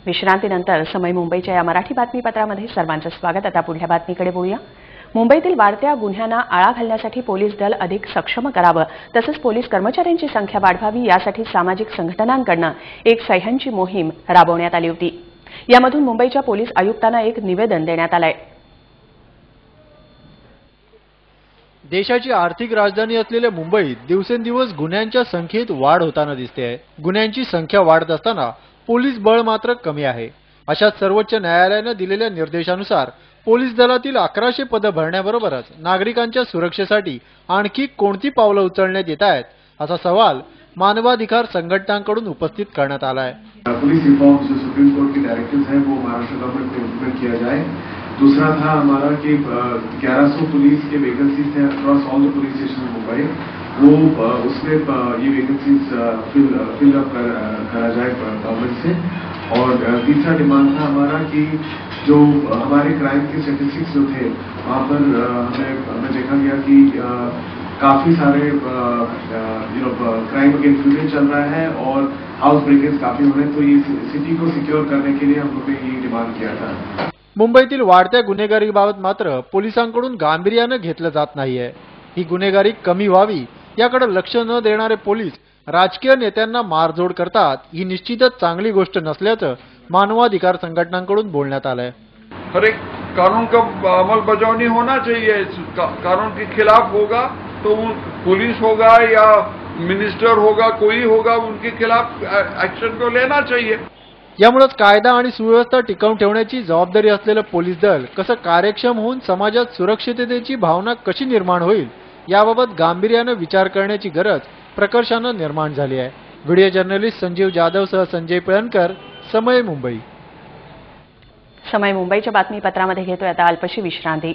विश्रांतीनंतर समय मुंबईच्या या मराठी बातमीपत्रामध्ये सर्वांचं स्वागत। आता पुढल्या बातमीकडे वळूया। मुंबईतील वाढत्या गुन्ह्यांना आळा घालण्यासाठी पोलीस दल अधिक सक्षम करावं तसंच पोलीस कर्मचाऱ्यांची संख्या वाढवावी यासाठी सामाजिक संघटनांकडून एक सह्यांची मोहीम राबवण्यात आली होती। यामधून मुंबईच्या पोलीस आयुक्तांना एक निवेदन देण्यात आलंय। देशाची आर्थिक राजधानी असलेल्या मुंबईत दिवसेंदिवस गुन्ह्यांच्या संख्येत वाढ होताना दिसते आहे। गुन्ह्यांची संख्या वाढत असताना पोलीस बळ मात्र कमी आहे। अशा सर्वोच्च न्यायालयाने दिलेल्या निर्देशानुसार पोलीस दलातील 1100 पदं भरण्याबरोबरच नागरिकांच्या सुरक्षेसाठी आणखी कोणती पावलं उचलण्यात येत आहेत असा सवाल मानवाधिकार संघटनांकडून उपस्थित करण्यात आला आहे। पुलिस रिफॉर्म जो सुप्रीम कोर्ट की डायरेक्टिव्स हैं वो महाराष्ट्र गवर्नमेंट में इम्प्लीमेंट किया जाए। दूसरा था हमारा कि 1100 पुलिस के वैकेंसीज थे across all the police station Mumbai, वो उसमें ये वैकेंसीज फिल अप करा जाए गवर्नमेंट से। और तीसरा डिमांड था हमारा कि जो हमारे क्राइम के स्टैटिस्टिक्स जो थे वहाँ पर हमें देखा गया कि काफी सारे क्राइम अगेंस्ट वुमेन चल रहा है और हाउस ब्रेकेज काफी हो रहे हैं, तो ये सिटी को सिक्योर करने के लिए हम लोगों ने ये डिमांड किया था। मुंबईतील वाढत्या गुन्हेगारीबाबत मात्र पोलिसांकडून गांभीर्याने घेतलं जात नाहीये। ही गुन्हेगारी कमी व्हावी याकडे लक्ष न देणारे पोलीस राजकीय नेत्यांना मारझोड करतात, ही निश्चितच चांगली गोष्ट नसल्याचं मानवाधिकार संघटनांकडून बोलण्यात आलंय। हर एक कानून का अमल बजावनी होना चाहिए। कानून के खिलाफ होगा तो पुलिस होगा या मिनिस्टर होगा, कोई होगा, उनके खिलाफ एक्शन को लेना चाहिए। यामुळेच कायदा आणि सुव्यवस्था टिकवून ठेवण्याची जबाबदारी असलेलं पोलीस दल कसं कार्यक्षम होऊन समाजात सुरक्षिततेची भावना कशी निर्माण होईल याबाबत गांभीर्याने विचार करण्याची गरज प्रकर्षानं निर्माण झाली आहे। व्हिडिओ जर्नलिस्ट संजीव जाधवसह संजय पिळणकर, समय मुंबई। समय मुंबईच्या बातमीपत्रामध्ये घेतोय आता अल्पशी विश्रांती।